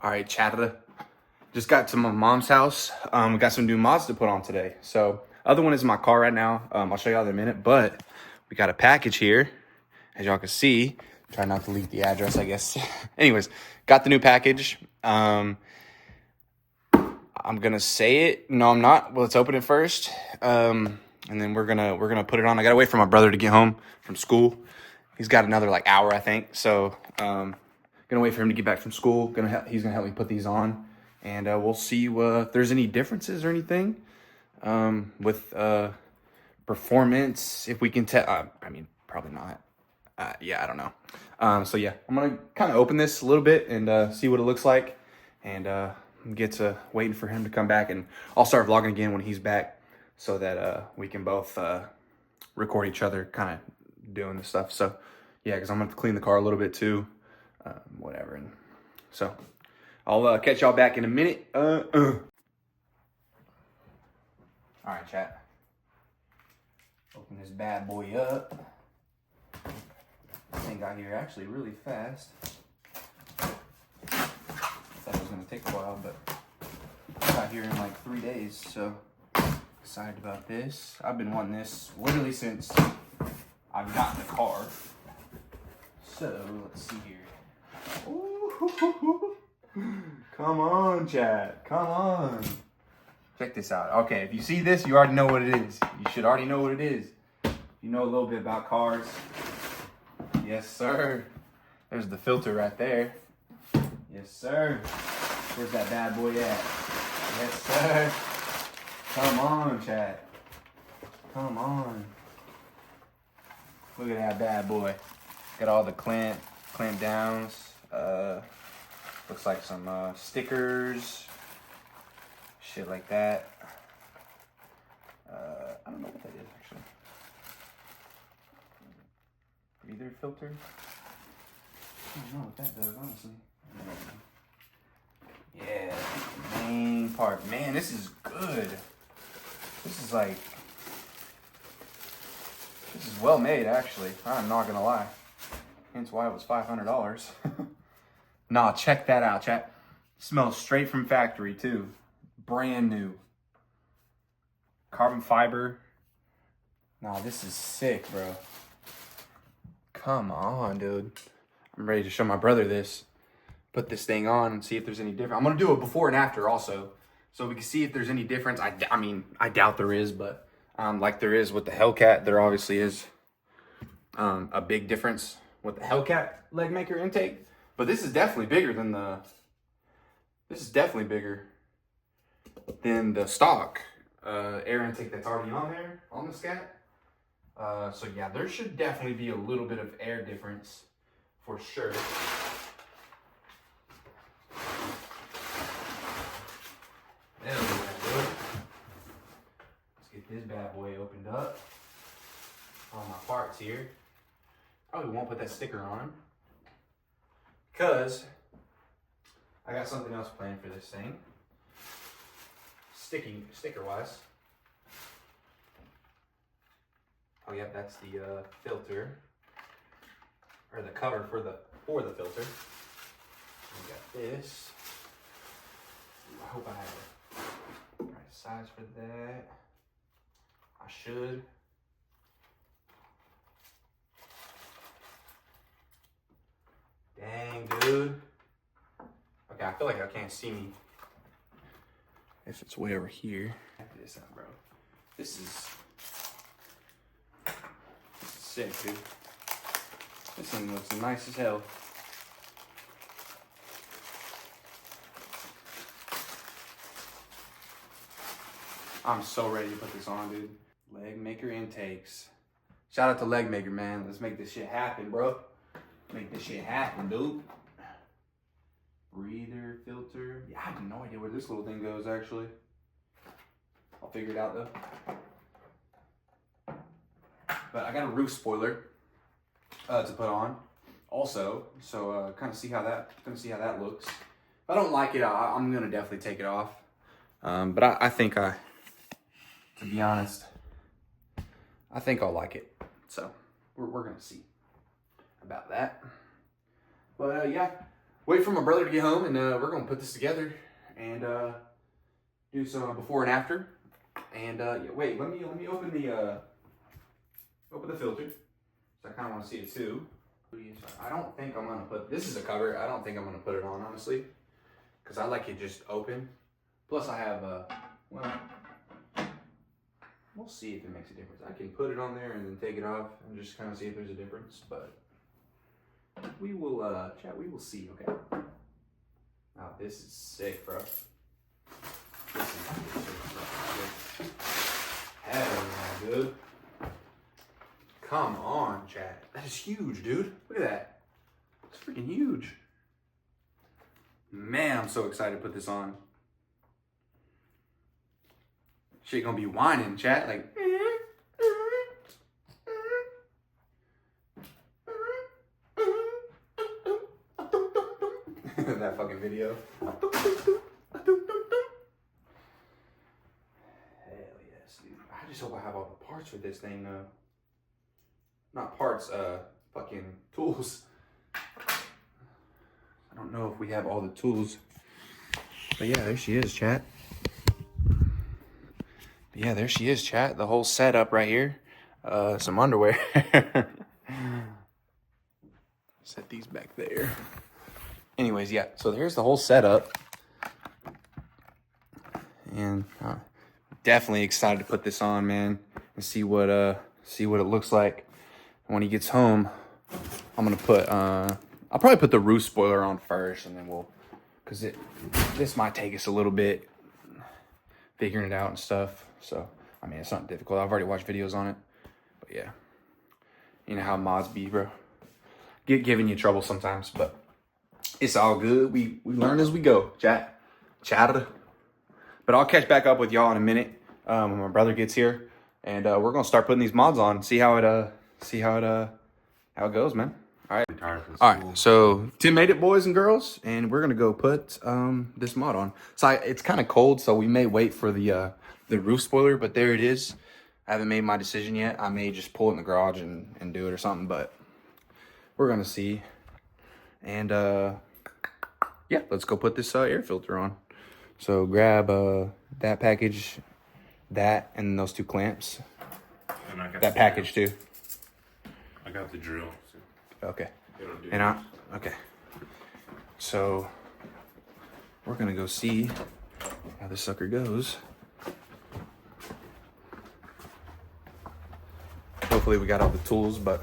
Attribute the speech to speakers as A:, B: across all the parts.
A: All right, chatter. Just got to my mom's house. We got some new mods to put on today. So other one is in my car right now. I'll show y'all in a minute, but we got a package here, as y'all can see. Try not to leak the address, I guess. Anyways, got the new package. I'm gonna say it. No, I'm not. Well, let's open it first. And then we're gonna put it on. I gotta wait for my brother to get home from school. He's got another like hour, I think. So gonna wait for him to get back from school. He's gonna help me put these on, and we'll see if there's any differences or anything with performance. If we can tell, I mean, probably not. Yeah, I don't know. So yeah, I'm gonna kind of open this a little bit and see what it looks like, and get to waiting for him to come back, and I'll start vlogging again when he's back, so that we can both record each other kind of doing the stuff. So yeah, because I'm gonna have to clean the car a little bit too, whatever. And so I'll catch y'all back in a minute. All right, chat. Open this bad boy up. Thing got here actually really fast. Thought it was gonna take a while, but got here in like 3 days, so excited about this. I've been wanting this literally since I've gotten the car. So let's see here. Ooh, come on, chat. Come on. Check this out. Okay, if you see this, you already know what it is. You should already know what it is. You know a little bit about cars. Yes, sir. There's the filter right there. Yes, sir. Where's that bad boy at? Yes, sir. Come on, chat. Come on. Look at that bad boy. Got all the clamp downs. Looks like some stickers. Shit like that. I don't know what that is, actually. Breather filter? I don't know what that does, honestly. Yeah, main part. Man, this is good. This is well made, actually. I'm not gonna lie. Hence why it was $500. Nah, check that out, chat. Smells straight from factory, too. Brand new. Carbon fiber. Nah, this is sick, bro. Come on, dude. I'm ready to show my brother this. Put this thing on and see if there's any difference. I'm gonna do a before and after also, so we can see if there's any difference. I mean, I doubt there is, but like there is with the Hellcat, there obviously is a big difference with the Hellcat leg maker intake. But this is definitely bigger than the. This is definitely bigger than the stock air intake that's already on there on the Scat. So yeah, there should definitely be a little bit of air difference for sure. There we go. Let's get this bad boy opened up. All my parts here. Probably won't put that sticker on them, because I got something else planned for this thing. Sticker wise. Oh yep, that's the filter, or the cover for the filter. We got this. I hope I have the right size for that. I should. Dang, dude. Okay, I feel like I can't see me if it's way over here. Check this out, bro. This is sick, dude. This thing looks nice as hell. I'm so ready to put this on, dude. Leg maker intakes. Shout out to Leg Maker, man. Let's make this shit happen, bro. Make this shit happen, dude. Breather filter. Yeah, I have no idea where this little thing goes, actually. I'll figure it out, though. But I got a roof spoiler to put on also, so kind of see how that looks. If I don't like it, I'm gonna definitely take it off. But I think to be honest, I think I'll like it. So we're gonna see about that. But yeah, wait for my brother to get home, and we're gonna put this together and do some before and after. And yeah, wait, let me open the filter. So I kind of want to see it too. I don't think I'm gonna put this is a cover. I don't think I'm gonna put it on, honestly, because I like it just open. Plus, I have well, we'll see if it makes a difference. I can put it on there and then take it off and just kind of see if there's a difference. But we will, chat. We will see. Okay. Now this is sick, bro. This is sick. Hell yeah, dude. Come on, chat. That is huge, dude. Look at that. It's freaking huge. Man, I'm so excited to put this on. Shit gonna be whining, chat. Like. That fucking video. Hell yes, dude. I just hope I have all the parts for this thing, though. Not parts, fucking tools. I don't know if we have all the tools. But yeah, there she is, chat. But yeah, there she is, chat. The whole setup right here. Some underwear. Set these back there. Anyways, yeah, so here's the whole setup. And definitely excited to put this on, man, and see what it looks like. When he gets home, I'm gonna put I'll probably put the roof spoiler on first, and then because this might take us a little bit figuring it out and stuff. So I mean, it's not difficult. I've already watched videos on it, but yeah, you know how mods be, bro. Giving you trouble sometimes, but it's all good. We learn as we go, chatter. But I'll catch back up with y'all in a minute when my brother gets here, and we're gonna start putting these mods on. See how it goes, man. All right. So Tim made it, boys and girls, and we're gonna go put this mod on. So it's kind of cold, so we may wait for the roof spoiler. But there it is. I haven't made my decision yet. I may just pull it in the garage and do it or something, but we're gonna see. And yeah, let's go put this air filter on. So grab that package, that, and those two clamps.
B: And I got
A: that package too.
B: I got the drill. So
A: okay. Okay. So we're gonna go see how this sucker goes. Hopefully we got all the tools, but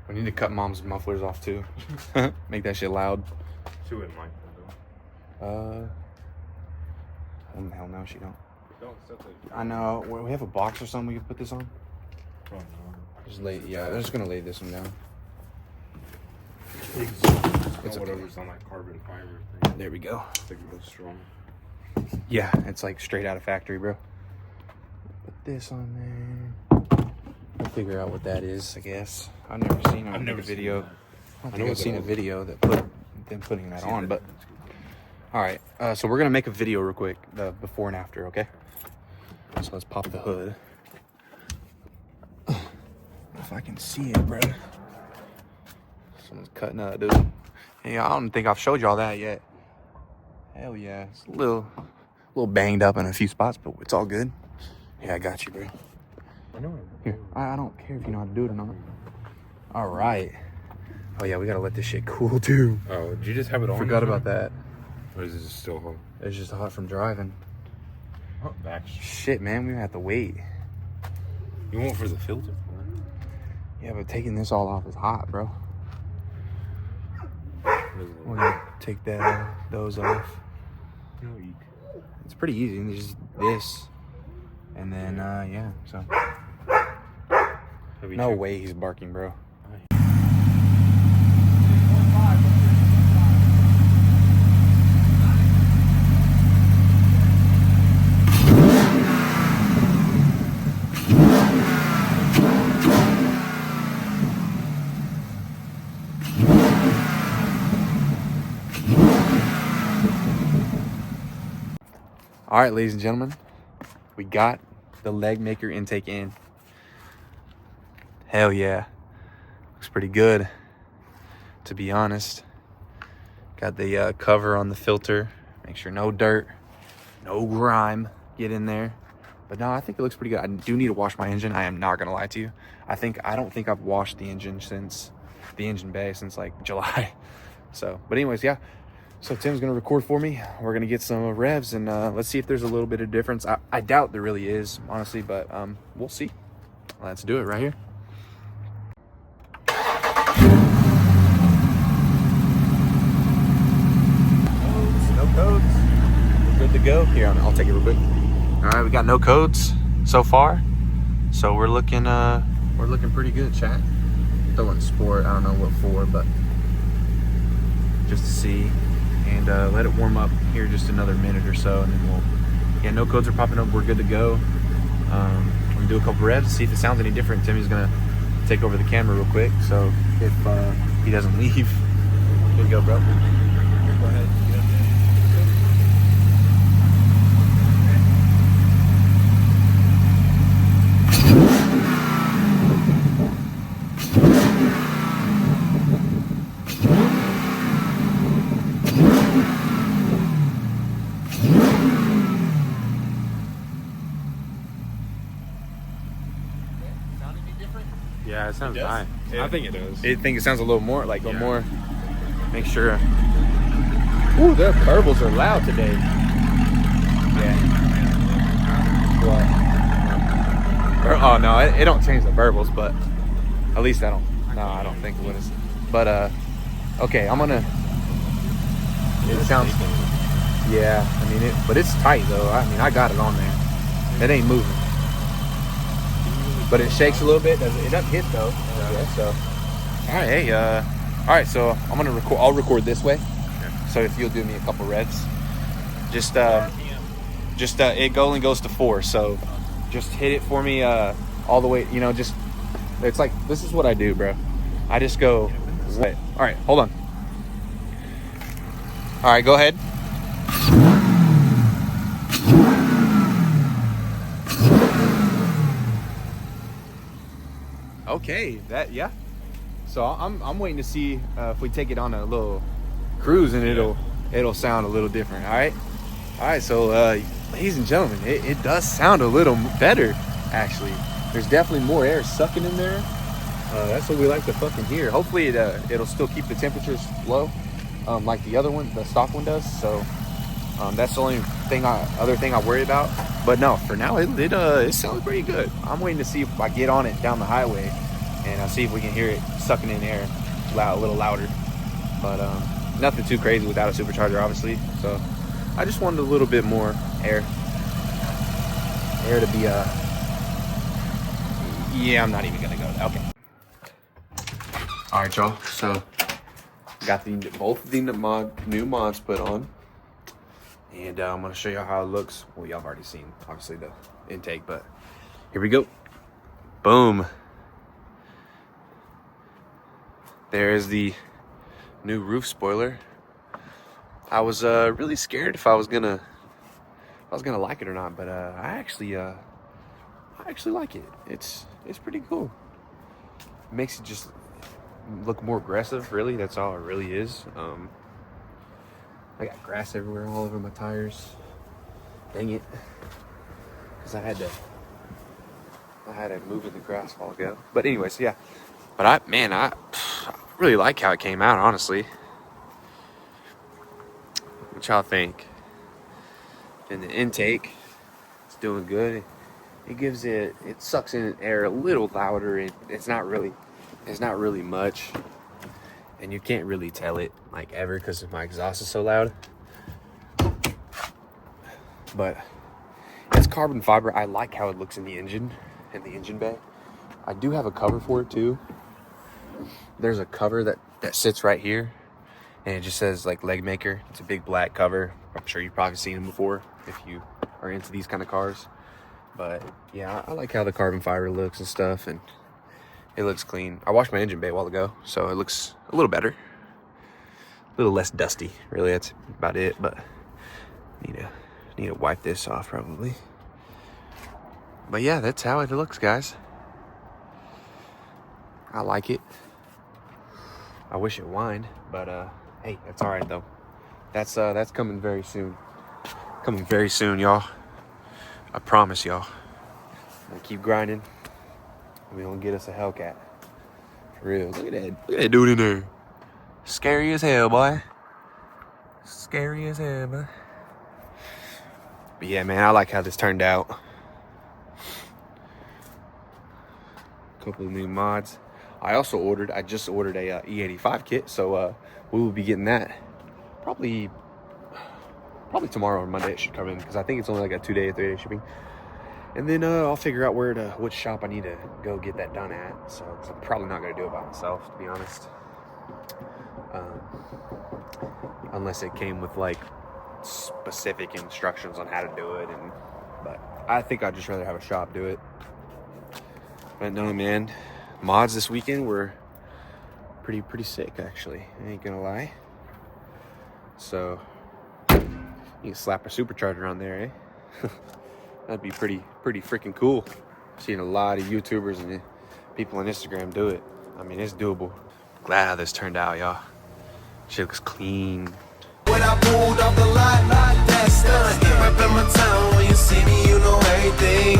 A: we need to cut mom's mufflers off too. Make that shit loud.
B: She wouldn't like that
A: though. Hell no, she don't. I know. We have a box or something we could put this on.
B: Oh, no.
A: Just lay. Yeah, they're just gonna lay this one down.
B: It's whatever's on that carbon fiber thing.
A: There we go.
B: I think it was strong.
A: Yeah, it's like straight out of factory, bro. Put this on there. We'll figure out what that is, I guess. I've never seen a video. I don't think I've seen a video that put them putting that on, but all right. So we're gonna make a video real quick, the before and after, okay? So let's pop the hood. If I can see it, bro. Someone's cutting up, dude. Hey, I don't think I've showed y'all that yet. Hell yeah, it's a little banged up in a few spots, but it's all good. Yeah, I got you, bro.
B: I know.
A: Here, I don't care if you know how to do it or not. All right. Oh yeah, we gotta let this shit cool too.
B: Oh, did you just have it on?
A: Forgot about that.
B: Or is it still hot?
A: It's just hot from driving.
B: Oh, back.
A: Shit, man, we have to wait.
B: You want for the filter?
A: Yeah, but taking this all off is hot, bro. We're gonna take those off.
B: No, eat.
A: It's pretty easy. Just this, and then yeah. So no way he's barking, bro. All right, ladies and gentlemen, we got the leg maker intake in. Hell yeah, looks pretty good. to be honest. Got the cover on the filter. Make sure no dirt, no grime get in there. But no, I think it looks pretty good. I do need to wash my engine. I am not gonna lie to you. I don't think I've washed the engine since the engine bay since like July. So, but anyways, yeah. So Tim's gonna record for me. We're gonna get some revs and let's see if there's a little bit of difference. I doubt there really is, honestly, but we'll see. Let's do it right here. No codes. We're good to go. Here, I'll take it real quick. All right, we got no codes so far, so we're looking pretty good, chat. Throwing sport. I don't know what for, but just to see. And let it warm up here just another minute or so, and then no codes are popping up. We're good to go. We're gonna do a couple revs, see if it sounds any different. Timmy's gonna take over the camera real quick, so if he doesn't leave. Good to go, bro. Go ahead.
B: Yeah, it sounds fine. I think it does.
A: I think it sounds a little more, like a little more. Make sure. Ooh, the burbles are loud today. Yeah. What? Oh no, it don't change the burbles, but at least I don't. No, I don't think it is. But okay, I'm gonna. It sounds. Yeah, I mean but it's tight though. I mean, I got it on there. It ain't moving. But it shakes a little bit. It doesn't hit though. Yeah, so. All right, hey, all right. So I'm gonna record. I'll record this way. Okay. So if you'll do me a couple revs, it only goes to 4. So just hit it for me all the way. You know, just it's like this is what I do, bro. I just go. All right, hold on. All right, go ahead. Okay, yeah. So I'm waiting to see if we take it on a little cruise and it'll sound a little different. All right. So ladies and gentlemen, it does sound a little better actually. There's definitely more air sucking in there. That's what we like to fucking hear. Hopefully it'll still keep the temperatures low, like the other one, the stock one does. So that's the only other thing I worry about. But no, for now it sounds pretty good. I'm waiting to see if I get on it down the highway and I'll see if we can hear it sucking in air a little louder. But nothing too crazy without a supercharger, obviously. So I just wanted a little bit more air to be yeah, I'm not even gonna go. Okay. All right, y'all. So got both of the new mods put on. And I'm going to show you how it looks. Well, y'all have already seen, obviously, the intake, but here we go. Boom. There's the new roof spoiler. I was really scared if I was gonna like it or not, but I actually like it. It's pretty cool. It makes it just look more aggressive, really. That's all it really is. I got grass everywhere, all over my tires. Dang it. Because I had to move in the grass a while ago. But anyways, yeah. But I really like how it came out, honestly. What y'all think? And the intake, it's doing good. It sucks in air a little louder. It's not really much. And you can't really tell it like ever because my exhaust is so loud. But it's carbon fiber. I like how it looks in the engine bay. I do have a cover for it too. There's a cover that sits right here, and it just says like leg maker. It's a big black cover. I'm sure you've probably seen them before if you are into these kind of cars. But yeah, I like how the carbon fiber looks and stuff, and it looks clean. I washed my engine bay a while ago, so it looks a little better. A little less dusty, really. That's about it, but need to wipe this off probably. But yeah, that's how it looks, guys. I like it. I wish it whined, but hey, that's all right though. That's coming very soon. Coming very soon, y'all. I promise y'all. I'm gonna keep grinding. We gonna get us a Hellcat. For real. Look at that dude in there. Scary as hell, boy. Scary as hell, boy. But yeah, man, I like how this turned out. Couple of new mods. I just ordered a E85 kit, so we will be getting that probably tomorrow or Monday. It should come in because I think it's only like a 2-day or 3-day shipping. And then I'll figure out which shop I need to go get that done at. So 'cause I'm probably not gonna do it by myself, to be honest. Unless it came with like specific instructions on how to do it, but I think I'd just rather have a shop do it. But no, man, mods this weekend were pretty sick, actually. I ain't gonna lie. So you can slap a supercharger on there, eh? That'd be pretty freaking cool. Seeing a lot of YouTubers and people on Instagram do it. I mean, it's doable. Glad how this turned out, y'all. Shit looks clean. When I pulled off the lot, that's done. Right in my town, when you see me, you know everything.